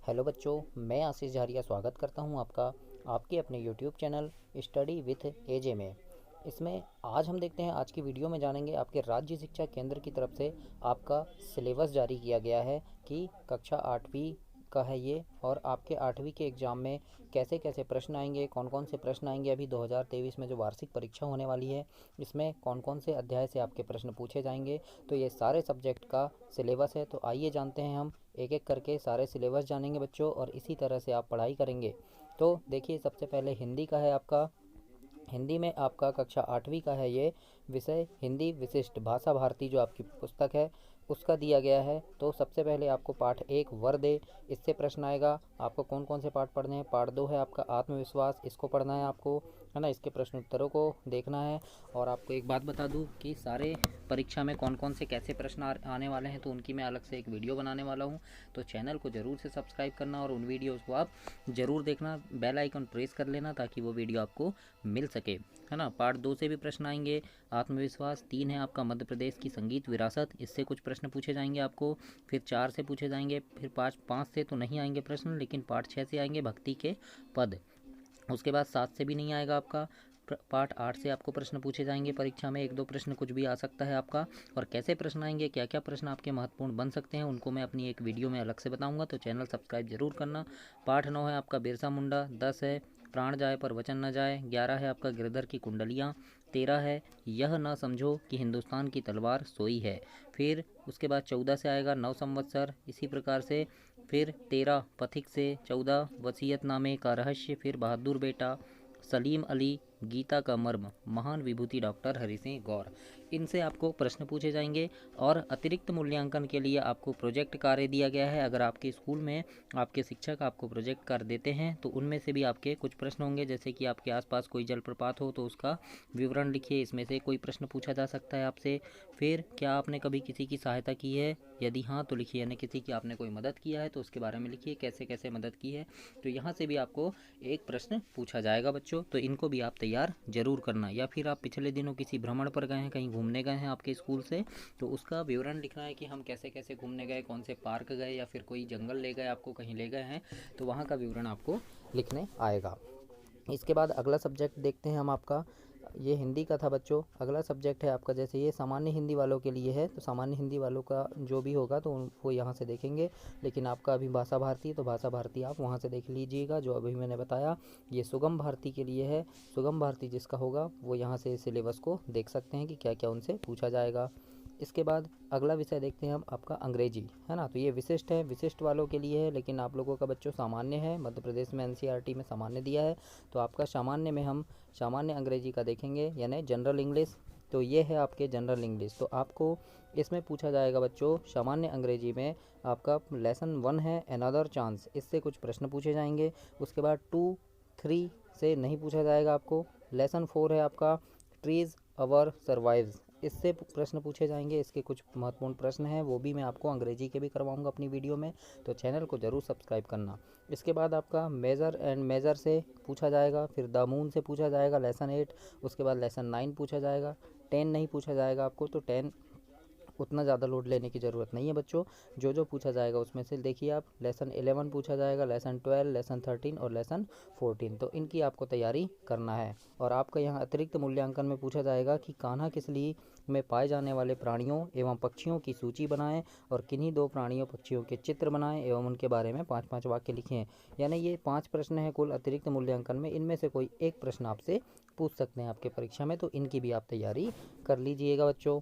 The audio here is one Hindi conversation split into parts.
हेलो बच्चों, मैं आशीष झारिया स्वागत करता हूं आपका आपके अपने यूट्यूब चैनल स्टडी विथ एजे में। इसमें आज हम देखते हैं, आज की वीडियो में जानेंगे आपके राज्य शिक्षा केंद्र की तरफ से आपका सिलेबस जारी किया गया है कि कक्षा 8वीं का है ये, और आपके 8वीं के एग्ज़ाम में कैसे कैसे प्रश्न आएंगे, कौन कौन से प्रश्न आएंगे। अभी 2023 में जो वार्षिक परीक्षा होने वाली है इसमें कौन कौन से अध्याय से आपके प्रश्न पूछे जाएंगे, तो ये सारे सब्जेक्ट का सिलेबस है। तो आइए जानते हैं, हम एक एक करके सारे सिलेबस जानेंगे बच्चों, और इसी तरह से आप पढ़ाई करेंगे। तो देखिए, सबसे पहले हिंदी का है आपका। हिंदी में आपका कक्षा 8वीं का है ये विषय, हिंदी विशिष्ट भाषा भारती जो आपकी पुस्तक है उसका दिया गया है। तो सबसे पहले आपको पाठ 1 वर दे, इससे प्रश्न आएगा। आपको कौन कौन से पाठ पढ़ने हैं? पाठ 2 है आपका आत्मविश्वास, इसको पढ़ना है आपको, है ना। इसके प्रश्न उत्तरों को देखना है। और आपको एक बात बता दूं कि सारे परीक्षा में कौन कौन से कैसे प्रश्न आने वाले हैं, तो उनकी मैं अलग से एक वीडियो बनाने वाला हूं। तो चैनल को ज़रूर से सब्सक्राइब करना और उन वीडियोज़ को आप ज़रूर देखना, बेल आइकन प्रेस कर लेना ताकि वो वीडियो आपको मिल सके, है ना। पार्ट 2 से भी प्रश्न आएंगे। आत्मविश्वास 3 है आपका मध्य प्रदेश की संगीत विरासत, इससे कुछ प्रश्न पूछे जाएंगे आपको। फिर 4 से पूछे जाएंगे। फिर 5 से तो नहीं आएंगे प्रश्न, लेकिन पार्ट 6 से आएंगे भक्ति के पद। उसके बाद 7 से भी नहीं आएगा आपका। पार्ट 8 से आपको प्रश्न पूछे जाएंगे परीक्षा में, 1-2 प्रश्न कुछ भी आ सकता है आपका। और कैसे प्रश्न आएंगे, क्या क्या प्रश्न आपके महत्वपूर्ण बन सकते हैं, उनको मैं अपनी एक वीडियो में अलग से बताऊंगा, तो चैनल सब्सक्राइब जरूर करना। पार्ट 9 है आपका बिरसा मुंडा, 10 है प्राण जाए पर वचन न जाए, 11 है आपका गिरधर की कुंडलियाँ, 13 है यह न समझो कि हिंदुस्तान की तलवार सोई है। फिर उसके बाद 14 से आएगा 9 संवत्सर, इसी प्रकार से। फिर 13 पथिक से, 14 वसीयतनामे का रहस्य, फिर बहादुर बेटा, सलीम अली, गीता का मर्म, महान विभूति डॉक्टर हरि सिंह गौर, इनसे आपको प्रश्न पूछे जाएंगे। और अतिरिक्त मूल्यांकन के लिए आपको प्रोजेक्ट कार्य दिया गया है। अगर आपके स्कूल में आपके शिक्षक आपको प्रोजेक्ट कार्य देते हैं तो उनमें से भी आपके कुछ प्रश्न होंगे, जैसे कि आपके आसपास कोई जलप्रपात हो तो उसका विवरण लिखिए, इसमें से कोई प्रश्न पूछा जा सकता है आपसे। फिर क्या आपने कभी किसी की सहायता की है, यदि हाँ तो लिखिए, यानी किसी की आपने कोई मदद किया है तो उसके बारे में लिखिए, कैसे कैसे मदद की है। तो यहाँ से भी आपको एक प्रश्न पूछा जाएगा बच्चों, तो इनको भी आप तैयार जरूर करना। या फिर आप पिछले दिनों किसी भ्रमण पर गए हैं, कहीं घूमने गए हैं आपके स्कूल से, तो उसका विवरण लिखना है कि हम कैसे कैसे घूमने गए, कौन से पार्क गए, या फिर कोई जंगल ले गए आपको, कहीं ले गए हैं, तो वहाँ का विवरण आपको लिखने आएगा। इसके बाद अगला सब्जेक्ट देखते हैं हम आपका। ये हिंदी का था बच्चों। अगला सब्जेक्ट है आपका, जैसे ये सामान्य हिंदी वालों के लिए है, तो सामान्य हिंदी वालों का जो भी होगा तो वो यहाँ से देखेंगे। लेकिन आपका अभी भाषा भारती है तो भाषा भारती आप वहाँ से देख लीजिएगा, जो अभी मैंने बताया। ये सुगम भारती के लिए है, सुगम भारती जिसका होगा वो यहाँ से सिलेबस को देख सकते हैं कि क्या क्या उनसे पूछा जाएगा। इसके बाद अगला विषय देखते हैं हम आपका अंग्रेजी, है ना। तो ये विशिष्ट है, विशिष्ट वालों के लिए है, लेकिन आप लोगों का बच्चों सामान्य है। मध्य प्रदेश में एनसीईआरटी में सामान्य दिया है, तो आपका सामान्य में हम सामान्य अंग्रेजी का देखेंगे, यानी जनरल इंग्लिश। तो ये है आपके जनरल इंग्लिश। तो आपको इसमें पूछा जाएगा बच्चों सामान्य अंग्रेजी में, आपका लेसन 1 है अनदर चांस, इससे कुछ प्रश्न पूछे जाएंगे। उसके बाद 2-3 से नहीं पूछा जाएगा आपको। लेसन 4 है आपका ट्रीज अवर सर्वाइव्स, इससे प्रश्न पूछे जाएंगे। इसके कुछ महत्वपूर्ण प्रश्न हैं, वो भी मैं आपको अंग्रेजी के भी करवाऊंगा अपनी वीडियो में, तो चैनल को ज़रूर सब्सक्राइब करना। इसके बाद आपका मेजर एंड मेजर से पूछा जाएगा, फिर द मून से पूछा जाएगा लेसन 8। उसके बाद लेसन 9 पूछा जाएगा। 10 नहीं पूछा जाएगा आपको, तो 10 उतना ज़्यादा लोड लेने की ज़रूरत नहीं है बच्चों। जो जो पूछा जाएगा उसमें से देखिए आप, लेसन 11 पूछा जाएगा, लेसन 12, लेसन 13 और लेसन 14, तो इनकी आपको तैयारी करना है। और आपका यहाँ अतिरिक्त मूल्यांकन में पूछा जाएगा कि कान्हा किसली में पाए जाने वाले प्राणियों एवं पक्षियों की सूची बनाएं, और किन्हीं 2 प्राणियों पक्षियों के चित्र बनाएं एवं उनके बारे में 5-5 वाक्य लिखें। यानी ये 5 प्रश्न हैं कुल अतिरिक्त मूल्यांकन में, इनमें से कोई एक प्रश्न आपसे पूछ सकते हैं आपके परीक्षा में, तो इनकी भी आप तैयारी कर लीजिएगा बच्चों।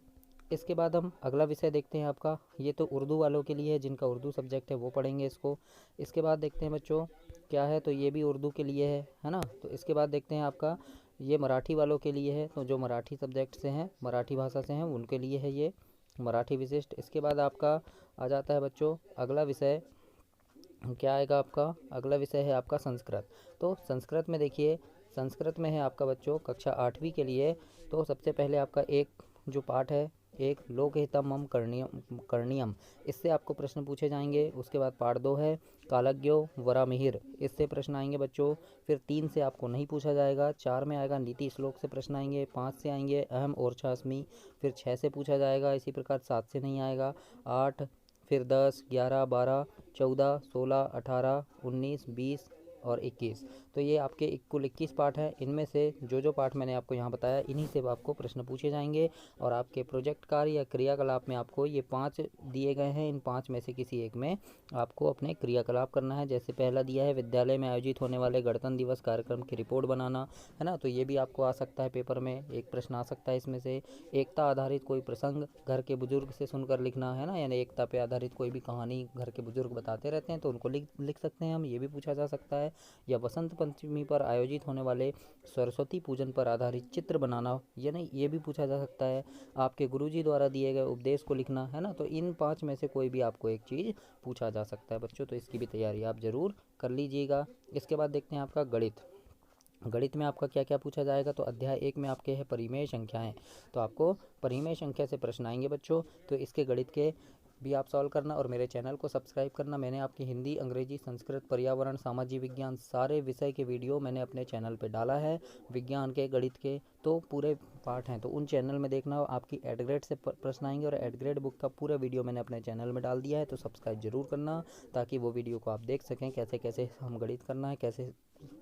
इसके बाद हम अगला विषय देखते हैं आपका, ये तो उर्दू वालों के लिए है, जिनका उर्दू सब्जेक्ट है वो पढ़ेंगे इसको। इसके बाद देखते हैं बच्चों क्या है, तो ये भी उर्दू के लिए है ना। तो इसके बाद देखते हैं आपका, ये मराठी वालों के लिए है, तो जो मराठी सब्जेक्ट से हैं, मराठी भाषा से हैं, उनके लिए है ये मराठी विशिष्ट। इसके बाद आपका आ जाता है बच्चों अगला विषय, क्या आएगा आपका, अगला विषय है आपका संस्कृत। तो संस्कृत में देखिए, संस्कृत में है आपका बच्चों कक्षा 8वीं के लिए। तो सबसे पहले आपका एक जो पाठ है, एक लोकहितमम करणीयम, इससे आपको प्रश्न पूछे जाएंगे। उसके बाद पाठ 2 है कालज्ञो वरामिहिर, इससे प्रश्न आएंगे बच्चों। फिर 3 से आपको नहीं पूछा जाएगा। 4 में आएगा नीति श्लोक से प्रश्न आएंगे। 5 से आएंगे अहम ओरछास्मि, फिर 6 से पूछा जाएगा। इसी प्रकार 7 से नहीं आएगा। 8, फिर 10, 11, 12, 14, 16, 18, 19, 20 और 21। तो ये आपके कुल 21 पाठ हैं। इनमें से जो पाठ मैंने आपको यहाँ बताया, इन्हीं से आपको प्रश्न पूछे जाएंगे। और आपके प्रोजेक्ट कार्य या क्रियाकलाप में आपको ये 5 दिए गए हैं। इन 5 में से किसी एक में आपको अपने क्रियाकलाप करना है। जैसे पहला दिया है विद्यालय में आयोजित होने वाले गणतंत्र दिवस कार्यक्रम की रिपोर्ट बनाना, है ना। तो ये भी आपको आ सकता है, पेपर में एक प्रश्न आ सकता है इसमें से। एकता आधारित कोई प्रसंग घर के बुजुर्ग से सुनकर लिखना, है ना, यानी एकता पे आधारित कोई भी कहानी घर के बुजुर्ग बताते रहते हैं तो उनको लिख सकते हैं हम, ये भी पूछा जा सकता है। या वसंत पंचमी पर आयोजित होने वाले सरस्वती पूजन पर आधारित चित्र बनाना, यानी ये भी पूछा जा सकता है। आपके गुरुजी द्वारा दिए गए उपदेश को लिखना, है ना। तो इन 5 में से कोई भी आपको एक चीज़ पूछा जा सकता है बच्चों। तो इसकी भी तैयारी आप ज़रूर कर लीजिएगा। इसके बाद देखते हैं आपका गणित। गणित में आपका क्या क्या पूछा जाएगा। तो अध्याय 1 में आपके है परिमेय संख्याएं। तो आपको परिमेय संख्या से प्रश्न आएंगे बच्चों। तो इसके गणित के भी आप सॉल्व करना और मेरे चैनल को सब्सक्राइब करना। मैंने आपकी हिंदी, अंग्रेजी, संस्कृत, पर्यावरण, सामाजिक विज्ञान सारे विषय के वीडियो मैंने अपने चैनल पे डाला है। विज्ञान के, गणित के तो पूरे पार्ट हैं, तो उन चैनल में देखना। आपकी एड ग्रेड से प्रश्न आएंगे और एड ग्रेड बुक का पूरा वीडियो मैंने अपने चैनल में डाल दिया है। तो सब्सक्राइब जरूर करना ताकि वो वीडियो को आप देख सकें, कैसे कैसे हम गणित करना है, कैसे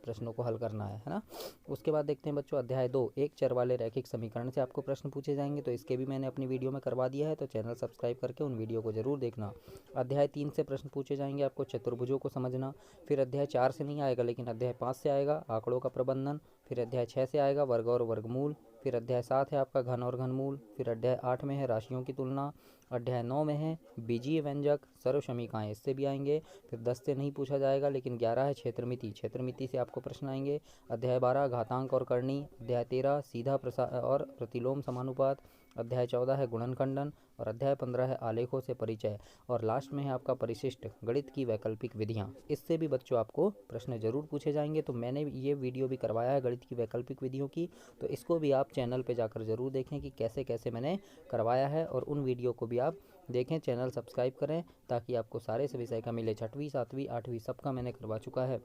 प्रश्नों को हल करना है ना। उसके बाद देखते हैं बच्चों अध्याय 2, एक चर वाले रैखिक समीकरण से आपको प्रश्न पूछे जाएंगे। तो इसके भी मैंने अपनी वीडियो में करवा दिया है, तो चैनल सब्सक्राइब करके उन वीडियो को जरूर देखना। अध्याय 3 से प्रश्न पूछे जाएंगे आपको चतुर्भुजों को समझना। फिर अध्याय 4 से नहीं आएगा लेकिन अध्याय 5 से आएगा आंकड़ों का प्रबंधन। फिर अध्याय 6 से आएगा वर्ग और वर्गमूल। फिर अध्याय 7 है आपका घन और घनमूल। फिर अध्याय 8 में है राशियों की तुलना। अध्याय 9 में है बीजीय व्यंजक, सर्वसमीकाएँ, इससे भी आएंगे। फिर 10 से नहीं पूछा जाएगा लेकिन 11 है क्षेत्रमिति, क्षेत्रमिति से आपको प्रश्न आएंगे। अध्याय 12 घातांक और करनी। अध्याय 13 सीधा और प्रतिलोम समानुपात। अध्याय 14 है गुणनखंडन और अध्याय 15 है आलेखों से परिचय। और लास्ट में है आपका परिशिष्ट गणित की वैकल्पिक विधियाँ। इससे भी बच्चों आपको प्रश्न जरूर पूछे जाएंगे। तो मैंने ये वीडियो भी करवाया है गणित की वैकल्पिक विधियों की, तो इसको भी आप चैनल पे जाकर ज़रूर देखें कि कैसे कैसे मैंने करवाया है, और उन वीडियो को भी आप देखें। चैनल सब्सक्राइब करें ताकि आपको सारे से विषय का मिले। 6वीं 7वीं 8वीं सबका मैंने करवा चुका है।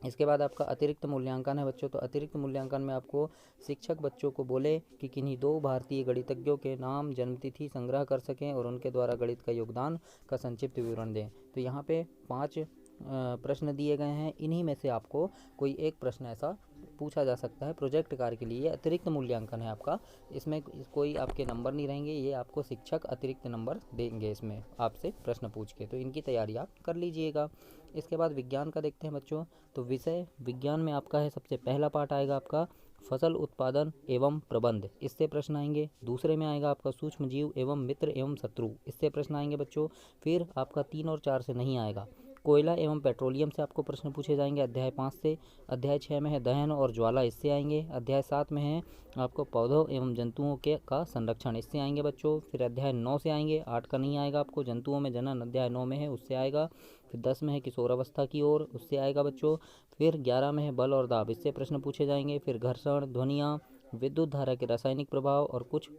इसके बाद आपका अतिरिक्त मूल्यांकन है बच्चों। तो अतिरिक्त मूल्यांकन में आपको शिक्षक बच्चों को बोले कि किन्हीं 2 भारतीय गणितज्ञों के नाम, जन्मतिथि संग्रह कर सकें और उनके द्वारा गणित का योगदान का संक्षिप्त विवरण दें। तो यहाँ पे 5 प्रश्न दिए गए हैं। इन्हीं में से आपको कोई एक प्रश्न ऐसा पूछा जा सकता है प्रोजेक्ट कार्य के लिए। अतिरिक्त मूल्यांकन है आपका, इसमें कोई आपके नंबर नहीं रहेंगे, ये आपको शिक्षक अतिरिक्त नंबर देंगे इसमें आपसे प्रश्न पूछ के। तो इनकी तैयारी आप कर लीजिएगा। इसके बाद विज्ञान का देखते हैं बच्चों। तो विषय विज्ञान में आपका है, सबसे पहला पार्ट आएगा आपका फसल उत्पादन एवं प्रबंध, इससे प्रश्न आएंगे। दूसरे में आएगा आपका सूक्ष्म जीव एवं मित्र एवं शत्रु, इससे प्रश्न आएंगे बच्चों। फिर आपका 3 और 4 से नहीं आएगा। कोयला एवं पेट्रोलियम से आपको प्रश्न पूछे जाएंगे अध्याय 5 से। अध्याय 6 में है दहन और ज्वाला, इससे आएंगे। अध्याय 7 में है आपको पौधों एवं जंतुओं के का संरक्षण, इससे आएंगे बच्चों। फिर अध्याय 9 से आएंगे, 8 का नहीं आएगा आपको। जंतुओं में जनन अध्याय 9 में है, उससे आएगा। फिर 10 में है किशोरावस्था की ओर, उससे आएगा बच्चों। फिर 11 में है बल और दाब, इससे प्रश्न पूछे जाएंगे। फिर घर्षण, ध्वनियाँ, विद्युत धारा के रासायनिक प्रभाव और कुछ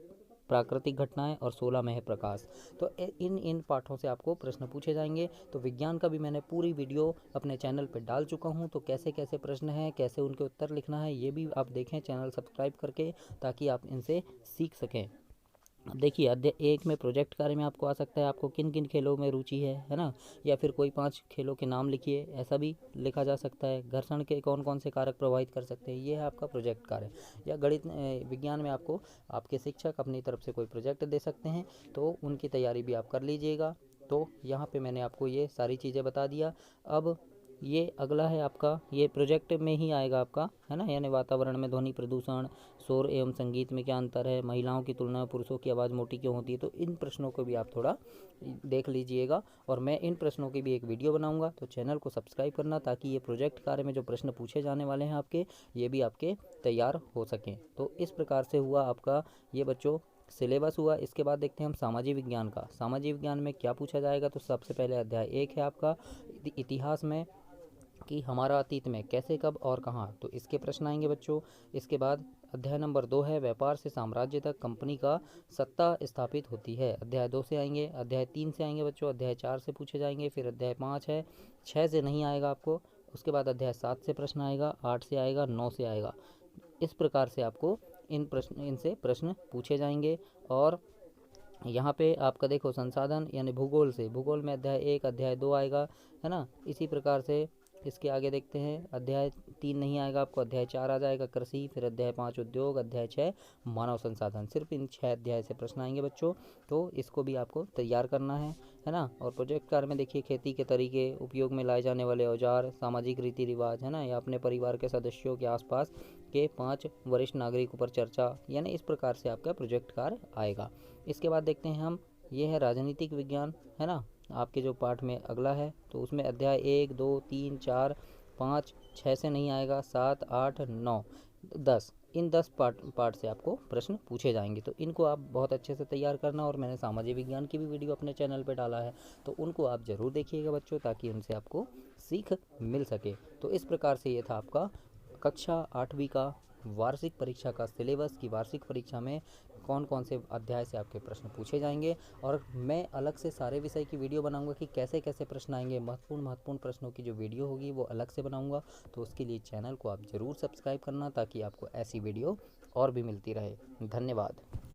प्राकृतिक घटनाएं, और 16 में है प्रकाश। तो इन पाठों से आपको प्रश्न पूछे जाएंगे। तो विज्ञान का भी मैंने पूरी वीडियो अपने चैनल पे डाल चुका हूँ। तो कैसे कैसे प्रश्न हैं, कैसे उनके उत्तर लिखना है, ये भी आप देखें चैनल सब्सक्राइब करके, ताकि आप इनसे सीख सकें। अब देखिए अध्याय 1 में प्रोजेक्ट कार्य में आपको आ सकता है आपको किन किन खेलों में रुचि है ना, या फिर कोई 5 खेलों के नाम लिखिए, ऐसा भी लिखा जा सकता है। घर्षण के कौन कौन से कारक प्रभावित कर सकते हैं, ये है आपका प्रोजेक्ट कार्य। या गणित विज्ञान में आपको आपके शिक्षक अपनी तरफ से कोई प्रोजेक्ट दे सकते हैं, तो उनकी तैयारी भी आप कर लीजिएगा। तो यहाँ पे मैंने आपको ये सारी चीज़ें बता दिया। अब ये अगला है आपका, ये प्रोजेक्ट में ही आएगा आपका, है ना, यानी वातावरण में ध्वनि प्रदूषण, शोर एवं संगीत में क्या अंतर है, महिलाओं की तुलना में पुरुषों की आवाज़ मोटी क्यों होती है। तो इन प्रश्नों को भी आप थोड़ा देख लीजिएगा, और मैं इन प्रश्नों की भी एक वीडियो बनाऊंगा। तो चैनल को सब्सक्राइब करना ताकि ये प्रोजेक्ट कार्य में जो प्रश्न पूछे जाने वाले हैं आपके, ये भी आपके तैयार हो सकें। तो इस प्रकार से हुआ आपका ये बच्चों सिलेबस हुआ। इसके बाद देखते हैं हम सामाजिक विज्ञान का। सामाजिक विज्ञान में क्या पूछा जाएगा। तो सबसे पहले अध्याय 1 है आपका इतिहास में, कि हमारा अतीत में कैसे, कब और कहाँ, तो इसके प्रश्न आएंगे बच्चों। इसके बाद अध्याय नंबर 2 है व्यापार से साम्राज्य तक कंपनी का सत्ता स्थापित होती है, अध्याय 2 से आएंगे। अध्याय 3 से आएंगे बच्चों, अध्याय 4 से पूछे जाएंगे। फिर अध्याय 5 है, 6 से नहीं आएगा आपको। उसके बाद अध्याय 7 से प्रश्न आएगा, 8 से आएगा, 9 से आएगा। इस प्रकार से आपको इनसे प्रश्न पूछे जाएंगे। और यहाँ पे आपका देखो संसाधन यानी भूगोल से, भूगोल में अध्याय 1 अध्याय 2 आएगा, है ना। इसी प्रकार से इसके आगे देखते हैं, अध्याय 3 नहीं आएगा आपको, अध्याय 4 आ जाएगा कृषि, फिर अध्याय 5 उद्योग, अध्याय 6 मानव संसाधन। सिर्फ इन 6 अध्याय से प्रश्न आएंगे बच्चों, तो इसको भी आपको तैयार करना है ना। और प्रोजेक्ट कार्य में देखिए खेती के तरीके, उपयोग में लाए जाने वाले औजार, सामाजिक रीति रिवाज, है ना, या अपने परिवार के सदस्यों के आसपास के 5 वरिष्ठ नागरिकों पर चर्चा, यानी इस प्रकार से आपका प्रोजेक्ट कार्य आएगा। इसके बाद देखते हैं हम, ये है राजनीतिक विज्ञान, है ना, आपके जो पाठ में अगला है, तो उसमें अध्याय 1 2 3 4 5 6 से नहीं आएगा, 7 8 9 10, इन 10 पार्ट से आपको प्रश्न पूछे जाएंगे। तो इनको आप बहुत अच्छे से तैयार करना, और मैंने सामाजिक विज्ञान की भी वीडियो अपने चैनल पे डाला है, तो उनको आप ज़रूर देखिएगा बच्चों, ताकि उनसे आपको सीख मिल सके। तो इस प्रकार से ये था आपका कक्षा 8वीं का वार्षिक परीक्षा का सिलेबस, की वार्षिक परीक्षा में कौन कौन से अध्याय से आपके प्रश्न पूछे जाएंगे। और मैं अलग से सारे विषय की वीडियो बनाऊंगा कि कैसे कैसे प्रश्न आएंगे, महत्वपूर्ण प्रश्नों की जो वीडियो होगी वो अलग से बनाऊंगा। तो उसके लिए चैनल को आप ज़रूर सब्सक्राइब करना, ताकि आपको ऐसी वीडियो और भी मिलती रहे। धन्यवाद।